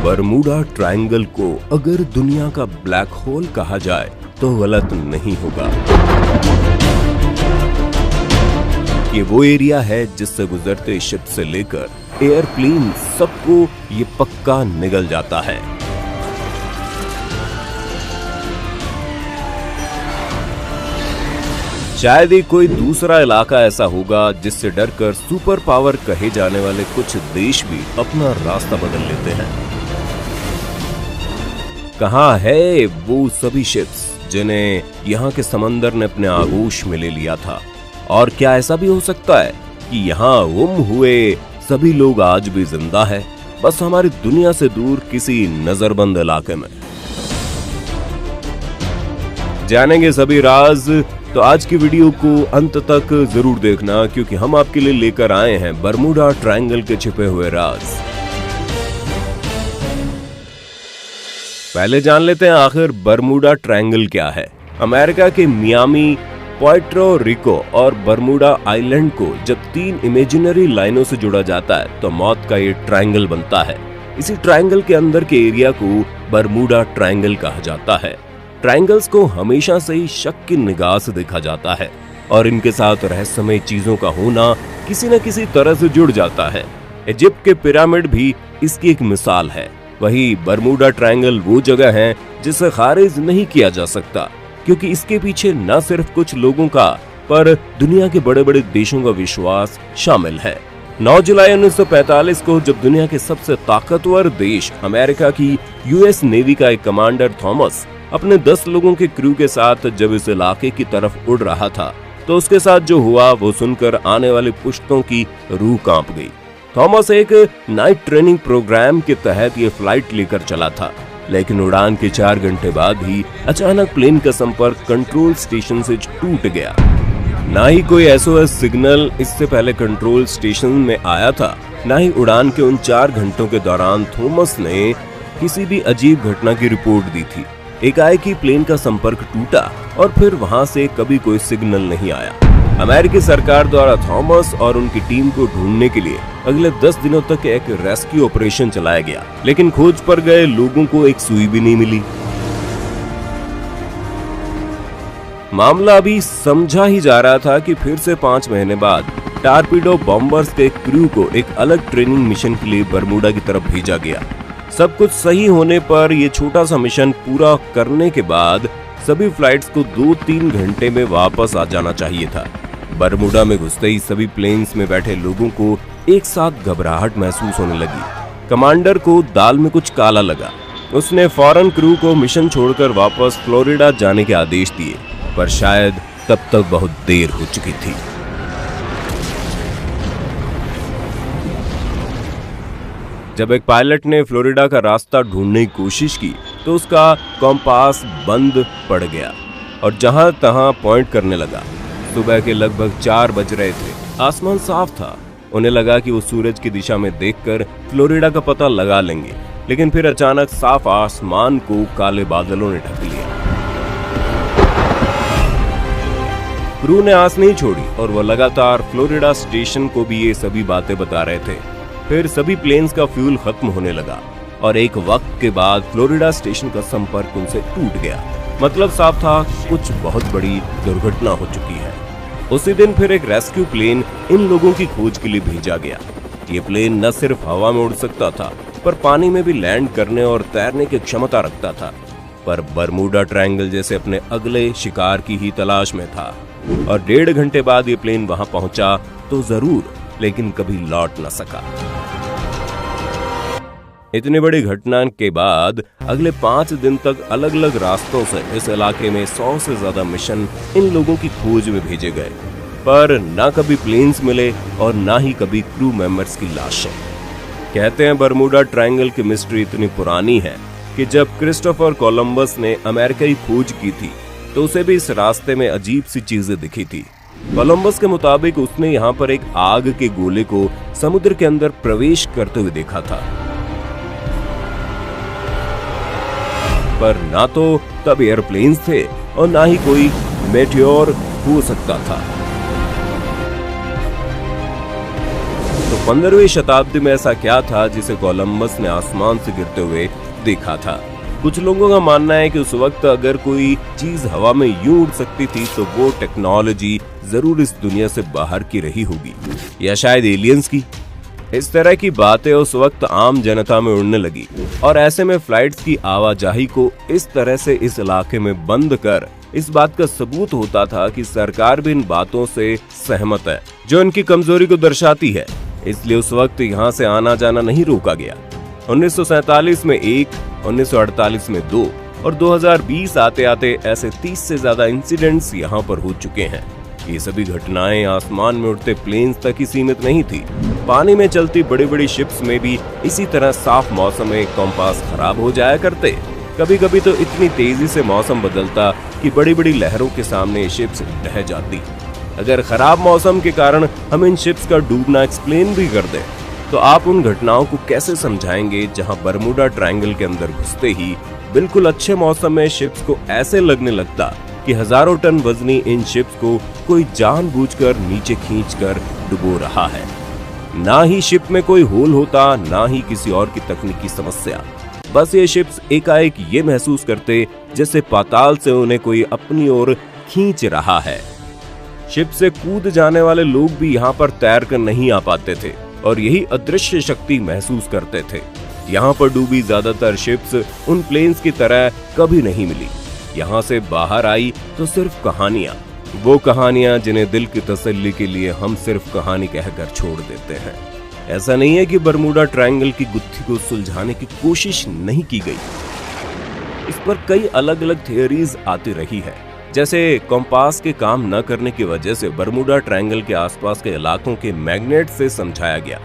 Bermuda triangle को अगर दुनिया का ब्लैक होल कहा जाए तो गलत नहीं होगा। ये वो एरिया है जिससे गुजरते शिप से लेकर एयरप्लेन सबको ये पक्का निगल जाता है। शायद ही कोई दूसरा इलाका ऐसा होगा जिससे डरकर सुपर पावर कहे जाने वाले कुछ देश भी अपना रास्ता बदल लेते हैं। कहां है वो सभी शिप्स जिन्हें यहाँ के समंदर ने अपने आगोश में ले लिया था? और क्या ऐसा भी हो सकता है कि यहाँ गुम हुए सभी लोग आज भी जिंदा है, बस हमारी दुनिया से दूर किसी नजरबंद इलाके में? जानेंगे सभी राज, तो आज की वीडियो को अंत तक जरूर देखना, क्योंकि हम आपके लिए लेकर आए हैं बरमूडा ट्रायंगल के छिपे हुए राज। पहले जान लेते हैं आखिर बरमूडा ट्रायंगल क्या है। अमेरिका के मियामी, पुएर्टो रिको और बरमूडा आइलैंड को जब 3 इमेजिनरी लाइनों से जोड़ा जाता है तो मौत का ये ट्रायंगल बनता है। इसी ट्रायंगल के अंदर के एरिया को बरमूडा ट्रायंगल कहा जाता है। ट्रायंगल्स को हमेशा से ही शक की निगाह से देखा जाता है और इनके साथ रहस्यमय चीजों का होना किसी न किसी तरह से जुड़ जाता है। इजिप्ट के पिरामिड भी इसकी एक मिसाल है। वही बरमूडा ट्रायंगल वो जगह है जिसे खारिज नहीं किया जा सकता, क्योंकि इसके पीछे न सिर्फ कुछ लोगों का पर दुनिया के बड़े बड़े देशों का विश्वास शामिल है। 9 जुलाई 1945 को जब दुनिया के सबसे ताकतवर देश अमेरिका की यूएस नेवी का एक कमांडर थॉमस अपने 10 लोगों के क्रू के साथ जब इस इलाके की तरफ उड़ रहा था तो उसके साथ जो हुआ वो सुनकर आने वाले पुश्तों की रूह कांप गई। थॉमस एक नाइट ट्रेनिंग प्रोग्राम के तहत ये फ्लाइट लेकर चला था, लेकिन उड़ान के 4 घंटे बाद ही अचानक प्लेन का संपर्क कंट्रोल स्टेशन से टूट गया। ना ही कोई एसओएस सिग्नल इससे पहले कंट्रोल स्टेशन में आया था, ना ही उड़ान के उन 4 घंटों के दौरान थॉमस ने किसी भी अजीब घटना की रिपोर्ट दी थी। एकाएक ही प्लेन का संपर्क टूटा और फिर वहां से कभी कोई सिग्नल नहीं आया। अमेरिकी सरकार द्वारा थॉमस और उनकी टीम को ढूंढने के लिए अगले 10 दिनों तक एक रेस्क्यू ऑपरेशन चलाया गया, लेकिन खोज पर गए लोगों को एक सुई भी नहीं मिली। मामला अभी समझा ही जा रहा था कि फिर से 5 महीने बाद टारपीडो बॉम्बर्स के क्रू को एक अलग ट्रेनिंग मिशन के लिए बरमूडा की तरफ भेजा गया। सब कुछ सही होने पर यह छोटा सा मिशन पूरा करने के बाद सभी फ्लाइट्स को 2-3 घंटे में वापस आ जाना चाहिए था। बरमूडा में घुसते ही सभी प्लेन्स में बैठे लोगों को एक साथ घबराहट महसूस होने लगी। कमांडर को दाल में कुछ काला लगा। उसने फौरन क्रू को मिशन छोड़कर वापस फ्लोरिडा जाने के आदेश दिए, पर शायद तब तक बहुत देर हो चुकी थी। जब एक पायलट ने फ्लोरिडा का रास्ता ढूंढने की कोशिश की तो उसका कॉम्पास बंद पड़ गया और जहां तहां पॉइंट करने लगा। सुबह के लगभग 4 बज रहे थे। आसमान साफ था। उन्हें लगा कि वो सूरज की दिशा में देखकर फ्लोरिडा का पता लगा लेंगे, लेकिन फिर अचानक साफ आसमान को काले बादलों ने ढक लिया। क्रू ने आस नहीं छोड़ी और वह लगातार फ्लोरिडा स्टेशन को भी ये सभी बातें बता रहे थे। फिर सभी प्लेन्स का फ्यूल खत्म होने लगा और एक वक्त के बाद फ्लोरिडा स्टेशन का संपर्क उनसे टूट गया। मतलब साफ था, कुछ बहुत बड़ी दुर्घटना हो चुकी है। उसी दिन फिर एक रेस्क्यू प्लेन इन लोगों की खोज के लिए भेजा गया। ये प्लेन न सिर्फ हवा में उड़ सकता था, पर पानी में भी लैंड करने और तैरने की क्षमता रखता था। पर बरमूडा ट्रायंगल जैसे अपने अगले शिकार की ही तलाश में था और 1.5 घंटे बाद ये प्लेन वहां पहुंचा तो जरूर, लेकिन कभी लौट न सका। इतनी बड़ी घटना के बाद अगले 5 दिन तक अलग अलग रास्तों से इस इलाके में 100 से ज्यादा मिशन इन लोगों की खोज में भेजे गए, पर ना कभी प्लेन्स मिले और ना ही कभी क्रू मेंबर्स की लाशें। कहते हैं बरमूडा ट्रायंगल की मिस्ट्री इतनी पुरानी है कि जब क्रिस्टोफर कोलंबस ने अमेरिका की खोज की थी तो उसे भी इस रास्ते में अजीब सी चीजें दिखी थी। कोलंबस के मुताबिक उसने यहाँ पर एक आग के गोले को समुद्र के अंदर प्रवेश करते हुए देखा था, पर ना तो तब एयरप्लेन्स थे और ना ही कोई मेटियोर हो सकता था। तो 15वीं शताब्दी में ऐसा क्या था जिसे कोलंबस ने आसमान से गिरते हुए देखा था? कुछ लोगों का मानना है कि उस वक्त अगर कोई चीज हवा में यूं उड़ सकती थी तो वो टेक्नोलॉजी जरूर इस दुनिया से बाहर की रही होगी, या शायद एलियंस की। इस तरह की बातें उस वक्त आम जनता में उड़ने लगी और ऐसे में फ्लाइट्स की आवाजाही को इस तरह से इस इलाके में बंद कर इस बात का सबूत होता था कि सरकार भी इन बातों से सहमत है, जो इनकी कमजोरी को दर्शाती है। इसलिए उस वक्त यहाँ से आना जाना नहीं रोका गया। 1947 में 1, 1948 में 2 और 2020 आते आते ऐसे 30 से ज्यादा इंसिडेंट्स यहाँ पर हो चुके हैं। ये सभी घटनाएं आसमान में उड़ते प्लेन्स तक ही सीमित नहीं थी। पानी में चलती बड़ी बड़ी शिप्स में भी इसी तरह साफ मौसम में कंपास खराब हो जाया करते। कभी कभी तो इतनी तेजी से मौसम बदलता कि बड़ी बड़ी लहरों के सामने शिप्स ढह जाती। अगर खराब मौसम के कारण हम इन शिप्स का डूबना एक्सप्लेन भी कर दें, तो आप उन घटनाओं को कैसे समझाएंगे जहां बरमूडा ट्रायंगल के अंदर घुसते ही बिल्कुल अच्छे मौसम में शिप्स को ऐसे लगने लगता कि हजारों टन वजनी इन शिप्स को कोई जानबूझकर नीचे खींचकर डुबो रहा है। ना ही शिप में कोई होल होता, ना ही किसी और की तकनीकी समस्या। बस ये शिप्स एकाएक ये महसूस करते जैसे पाताल से उन्हें कोई अपनी ओर खींच रहा है। शिप से कूद जाने वाले लोग भी यहाँ पर तैर कर नहीं आ पाते थे और यही अदृश्य शक्ति महसूस करते थे। यहाँ पर डूबी ज्यादातर शिप्स उन प्लेन्स की तरह कभी नहीं मिली। यहाँ से बाहर आई तो सिर्फ कहानियां, वो कहानियां जिन्हें दिल की तसल्ली के लिए हम सिर्फ कहानी कहकर छोड़ देते हैं। ऐसा नहीं है कि बरमूडा ट्रायंगल की गुत्थी को सुलझाने की कोशिश नहीं की गई। इस पर कई अलग अलग थियरीज आती रही है, जैसे कंपास के काम न करने की वजह से बरमूडा ट्रायंगल के आसपास के इलाकों के मैग्नेट से समझाया गया।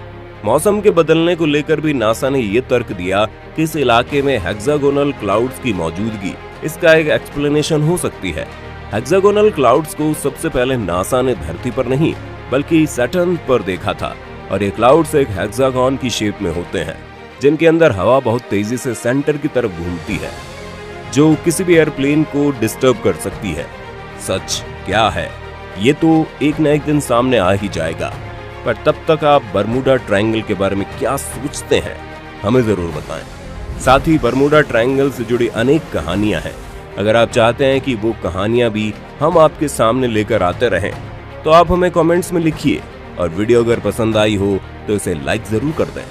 मौसम के बदलने को लेकर भी नासा ने यह तर्क दिया कि इस इलाके में हेक्सागोनल क्लाउड्स की मौजूदगी इसका एक एक्सप्लेनेशन हो सकती है। हेक्सागोनल क्लाउड्स को सबसे पहले नासा ने धरती पर नहीं बल्कि सैटर्न पर देखा था, और ये क्लाउड्स एक हेक्सागोन की शेप में होते हैं जिनके अंदर हवा बहुत तेजी से सेंटर की तरफ घूमती है, जो किसी भी एयरप्लेन को डिस्टर्ब कर सकती है। सच क्या है ये तो एक न एक दिन सामने आ ही जाएगा, पर तब तक आप बरमूडा ट्रायंगल के बारे में क्या सोचते हैं हमें जरूर बताएं। साथ ही बरमूडा ट्रायंगल से जुड़ी अनेक कहानियां हैं। अगर आप चाहते हैं कि वो कहानियां भी हम आपके सामने लेकर आते रहें तो आप हमें कमेंट्स में लिखिए, और वीडियो अगर पसंद आई हो तो इसे लाइक जरूर कर दें।